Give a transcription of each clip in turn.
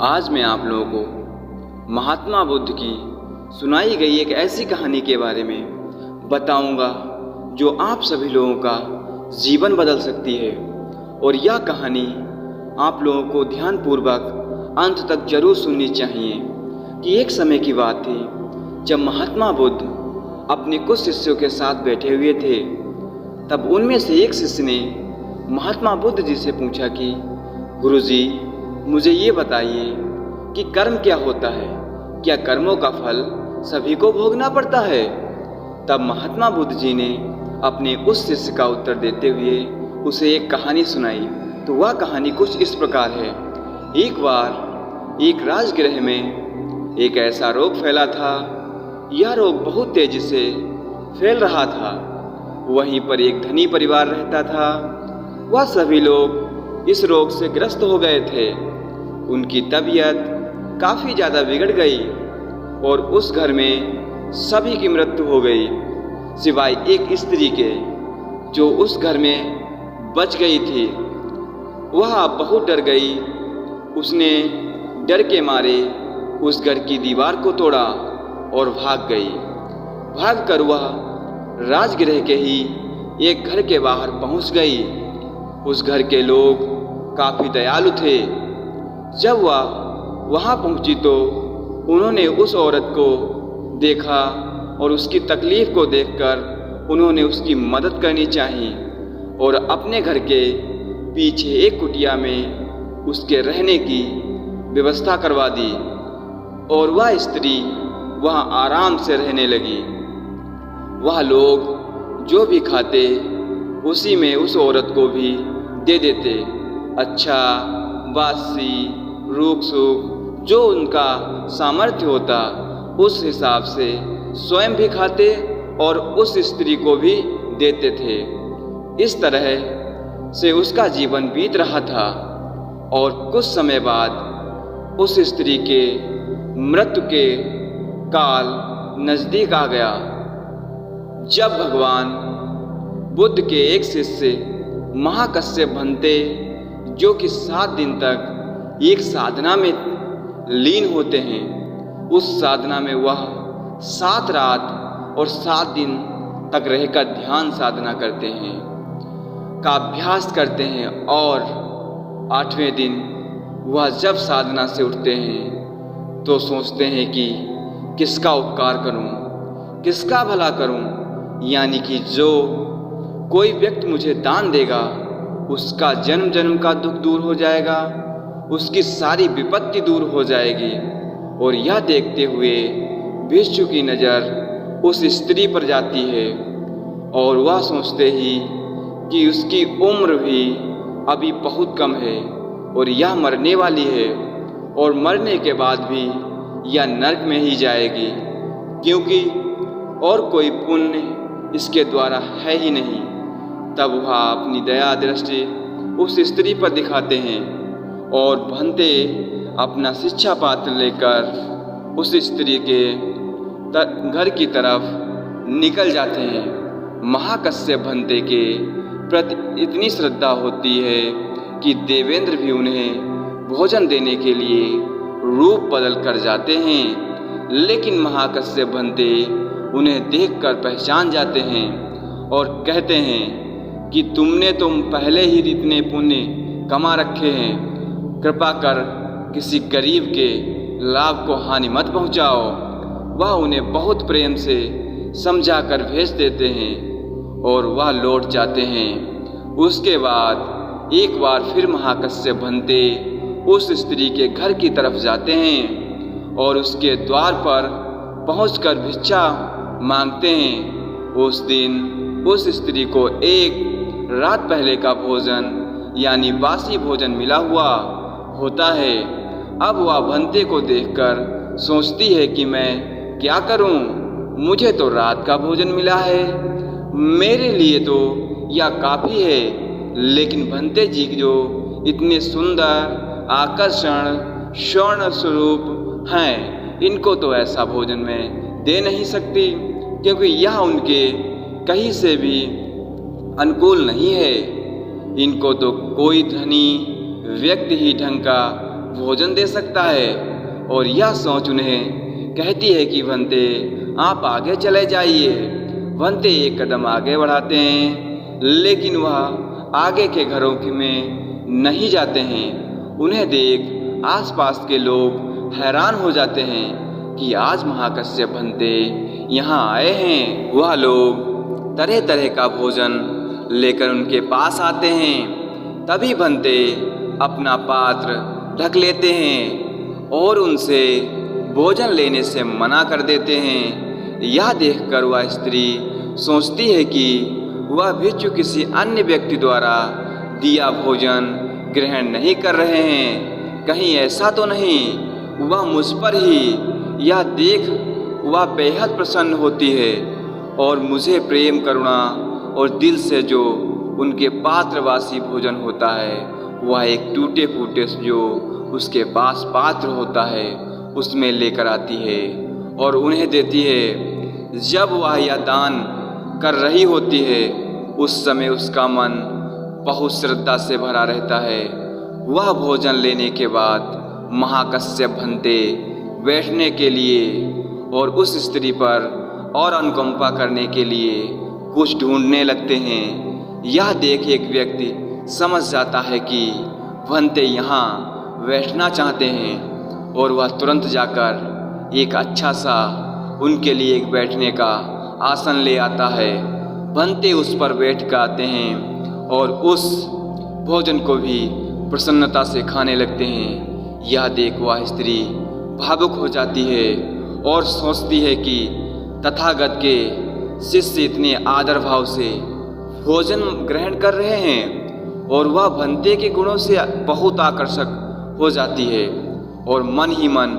आज मैं आप लोगों को महात्मा बुद्ध की सुनाई गई एक ऐसी कहानी के बारे में बताऊंगा जो आप सभी लोगों का जीवन बदल सकती है। और यह कहानी आप लोगों को ध्यानपूर्वक अंत तक जरूर सुननी चाहिए कि एक समय की बात थी जब महात्मा बुद्ध अपने कुछ शिष्यों के साथ बैठे हुए थे। तब उनमें से एक शिष्य ने महात्मा बुद्ध जी से पूछा कि गुरुजी, मुझे ये बताइए कि कर्म क्या होता है? क्या कर्मों का फल सभी को भोगना पड़ता है? तब महात्मा बुद्ध जी ने अपने उस शिष्य का उत्तर देते हुए उसे एक कहानी सुनाई। तो वह कहानी कुछ इस प्रकार है। एक बार एक राजगृह में एक ऐसा रोग फैला था। यह रोग बहुत तेजी से फैल रहा था। वहीं पर एक धनी परिवार रहता था। वह सभी लोग इस रोग से ग्रस्त हो गए थे। उनकी तबीयत काफ़ी ज़्यादा बिगड़ गई और उस घर में सभी की मृत्यु हो गई सिवाय एक स्त्री के, जो उस घर में बच गई थी। वह बहुत डर गई। उसने डर के मारे उस घर की दीवार को तोड़ा और भाग गई। भागकर वह राजगृह के ही एक घर के बाहर पहुंच गई। उस घर के लोग काफ़ी दयालु थे। जब वह वहाँ पहुँची तो उन्होंने उस औरत को देखा और उसकी तकलीफ़ को देखकर उन्होंने उसकी मदद करनी चाहिए और अपने घर के पीछे एक कुटिया में उसके रहने की व्यवस्था करवा दी और वह स्त्री वहाँ आराम से रहने लगी। वह लोग जो भी खाते उसी में उस औरत को भी दे देते। अच्छा, बासी, रूख सूख जो उनका सामर्थ्य होता उस हिसाब से स्वयं भी खाते और उस स्त्री को भी देते थे। इस तरह से उसका जीवन बीत रहा था और कुछ समय बाद उस स्त्री के मृत्यु के काल नज़दीक आ गया। जब भगवान बुद्ध के एक शिष्य महाकश्यप भंते, जो कि 7 दिन तक एक साधना में लीन होते हैं, उस साधना में वह 7 रात और 7 दिन तक रहकर ध्यान साधना करते हैं, का अभ्यास करते हैं। और 8वें दिन वह जब साधना से उठते हैं तो सोचते हैं कि किसका उपकार करूं, किसका भला करूं, यानी कि जो कोई व्यक्ति मुझे दान देगा उसका जन्म जन्म का दुख दूर हो जाएगा, उसकी सारी विपत्ति दूर हो जाएगी। और यह देखते हुए भिक्षु की नज़र उस स्त्री पर जाती है और वह सोचते ही कि उसकी उम्र भी अभी बहुत कम है और यह मरने वाली है और मरने के बाद भी यह नरक में ही जाएगी, क्योंकि और कोई पुण्य इसके द्वारा है ही नहीं। तब वह अपनी दया दृष्टि उस स्त्री पर दिखाते हैं और भंते अपना शिक्षा पात्र लेकर उस स्त्री के घर की तरफ निकल जाते हैं। महाकश्यप भंते के प्रति इतनी श्रद्धा होती है कि देवेंद्र भी उन्हें भोजन देने के लिए रूप बदल कर जाते हैं। लेकिन महाकश्यप भंते उन्हें देखकर पहचान जाते हैं और कहते हैं कि तुमने पहले ही इतने पुण्य कमा रखे हैं, कृपा कर किसी गरीब के लाभ को हानि मत पहुंचाओ। वह उन्हें बहुत प्रेम से समझा कर भेज देते हैं और वह लौट जाते हैं। उसके बाद एक बार फिर महाकश्यप भंते उस स्त्री के घर की तरफ जाते हैं और उसके द्वार पर पहुंचकर भिक्षा मांगते हैं। उस दिन उस स्त्री को एक रात पहले का भोजन यानी बासी भोजन मिला हुआ होता है। अब वह भंते को देखकर सोचती है कि मैं क्या करूं, मुझे तो रात का भोजन मिला है, मेरे लिए तो यह काफ़ी है। लेकिन भंते जी जो इतने सुंदर आकर्षण स्वर्ण स्वरूप हैं, इनको तो ऐसा भोजन मैं दे नहीं सकती, क्योंकि यह उनके कहीं से भी अनुकूल नहीं है। इनको तो कोई धनी व्यक्ति ही ढंग का भोजन दे सकता है। और यह सोच उन्हें कहती है कि भंते आप आगे चले जाइए। भंते एक कदम आगे बढ़ाते हैं, लेकिन वह आगे के घरों में नहीं जाते हैं। उन्हें देख आसपास के लोग हैरान हो जाते हैं कि आज महाकश्यप भंते यहाँ आए हैं। वह लोग तरह तरह का भोजन लेकर उनके पास आते हैं। तभी भंते अपना पात्र ढक लेते हैं और उनसे भोजन लेने से मना कर देते हैं। यह देखकर वह स्त्री सोचती है कि वह भिक्षु किसी अन्य व्यक्ति द्वारा दिया भोजन ग्रहण नहीं कर रहे हैं। कहीं ऐसा तो नहीं वह मुझ पर ही। यह देख वह बेहद प्रसन्न होती है और मुझे प्रेम करुणा और दिल से जो उनके पात्रवासी भोजन होता है वह एक टूटे फूटे जो उसके पास पात्र होता है उसमें लेकर आती है और उन्हें देती है। जब वह यह दान कर रही होती है उस समय उसका मन बहुत श्रद्धा से भरा रहता है। वह भोजन लेने के बाद महाकश्यप भंते बैठने के लिए और उस स्त्री पर और अनुकंपा करने के लिए कुछ ढूंढने लगते हैं। यह देख एक व्यक्ति समझ जाता है कि भंते यहाँ बैठना चाहते हैं और वह तुरंत जाकर एक अच्छा सा उनके लिए एक बैठने का आसन ले आता है। भंते उस पर बैठ कर आते हैं और उस भोजन को भी प्रसन्नता से खाने लगते हैं। यह देख वह स्त्री भावुक हो जाती है और सोचती है कि तथागत के शिष्य इतने आदर भाव से भोजन ग्रहण कर रहे हैं और वह भंते के गुणों से बहुत आकर्षक हो जाती है और मन ही मन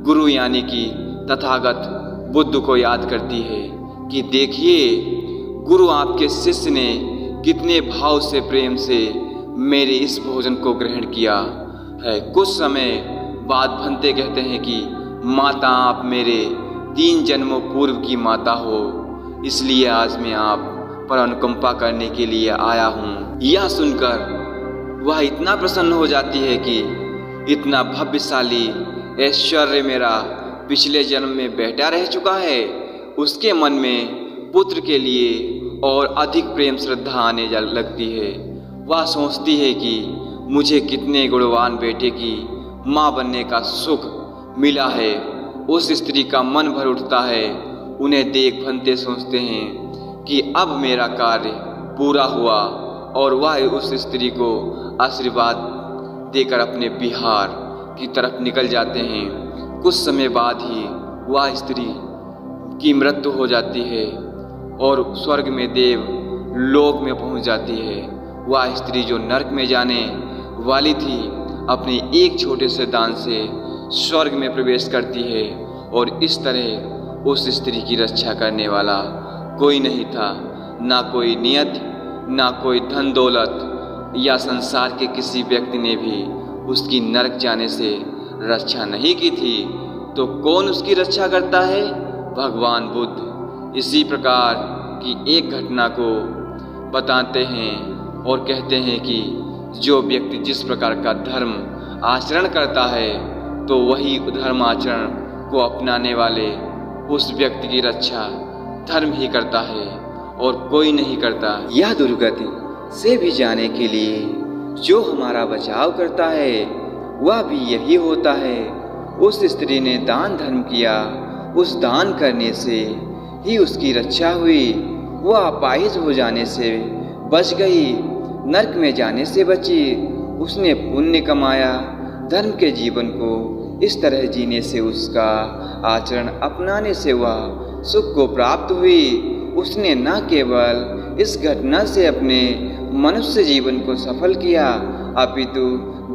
गुरु यानी कि तथागत बुद्ध को याद करती है कि देखिए गुरु आपके शिष्य ने कितने भाव से प्रेम से मेरे इस भोजन को ग्रहण किया है। कुछ समय बाद भंते कहते हैं कि माता आप मेरे 3 जन्मों पूर्व की माता हो, इसलिए आज मैं आप पर अनुकंपा करने के लिए आया हूँ। यह सुनकर वह इतना प्रसन्न हो जाती है कि इतना भव्यशाली ऐश्वर्य मेरा पिछले जन्म में बेटा रह चुका है। उसके मन में पुत्र के लिए और अधिक प्रेम श्रद्धा आने लगती है। वह सोचती है कि मुझे कितने गुणवान बेटे की माँ बनने का सुख मिला है। उस स्त्री का मन भर उठता है। उन्हें देख भंते सोचते हैं कि अब मेरा कार्य पूरा हुआ और वह उस स्त्री को आशीर्वाद देकर अपने बिहार की तरफ निकल जाते हैं। कुछ समय बाद ही वह स्त्री की मृत्यु हो जाती है और स्वर्ग में देव लोक में पहुंच जाती है। वह स्त्री जो नरक में जाने वाली थी अपने एक छोटे से दान से स्वर्ग में प्रवेश करती है और इस तरह उस स्त्री की रक्षा करने वाला कोई नहीं था। ना कोई नियत, ना कोई धन दौलत या संसार के किसी व्यक्ति ने भी उसकी नरक जाने से रक्षा नहीं की थी। तो कौन उसकी रक्षा करता है? भगवान बुद्ध। इसी प्रकार की एक घटना को बताते हैं और कहते हैं कि जो व्यक्ति जिस प्रकार का धर्म आचरण करता है तो वही धर्म आचरण को अपनाने वाले उस व्यक्ति की रक्षा धर्म ही करता है और कोई नहीं करता। यह दुर्गति से भी जाने के लिए जो हमारा बचाव करता है वह भी यही होता है। उस स्त्री ने दान धर्म किया, उस दान करने से ही उसकी रक्षा हुई। वह अपाहिज हो जाने से बच गई, नरक में जाने से बची। उसने पुण्य कमाया। धर्म के जीवन को इस तरह जीने से, उसका आचरण अपनाने से वह सुख को प्राप्त हुई। उसने न केवल इस घटना से अपने मनुष्य जीवन को सफल किया अपितु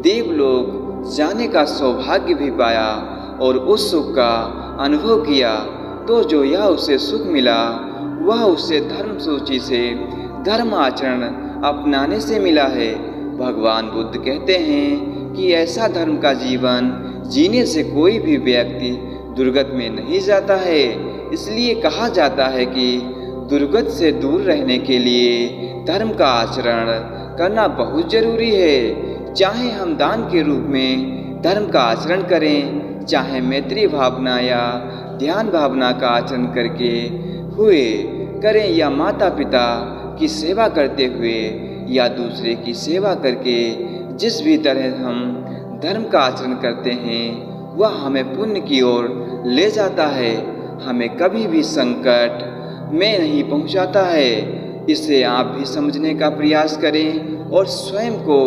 देवलोक जाने का सौभाग्य भी पाया और उस सुख का अनुभव किया। तो जो यह उसे सुख मिला वह उसे धर्म सूची से धर्म आचरण अपनाने से मिला है। भगवान बुद्ध कहते हैं कि ऐसा धर्म का जीवन जीने से कोई भी व्यक्ति दुर्गत में नहीं जाता है। इसलिए कहा जाता है कि दुर्गत से दूर रहने के लिए धर्म का आचरण करना बहुत जरूरी है। चाहे हम दान के रूप में धर्म का आचरण करें, चाहे मैत्री भावना या ध्यान भावना का आचरण करके हुए करें या माता पिता की सेवा करते हुए या दूसरे की सेवा करके, जिस भी तरह हम धर्म का आचरण करते हैं वह हमें पुण्य की ओर ले जाता है, हमें कभी भी संकट में नहीं पहुंचाता है। इसे आप भी समझने का प्रयास करें और स्वयं को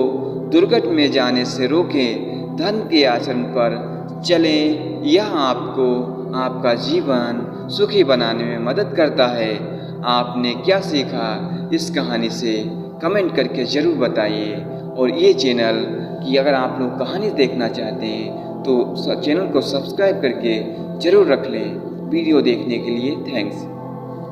दुर्घट में जाने से रोकें। धर्म के आचरण पर चलें, यह आपको आपका जीवन सुखी बनाने में मदद करता है। आपने क्या सीखा इस कहानी से कमेंट करके ज़रूर बताइए। और ये चैनल की अगर आप लोग कहानी देखना चाहते हैं तो चैनल को सब्सक्राइब करके ज़रूर रख लें। वीडियो देखने के लिए थैंक्स।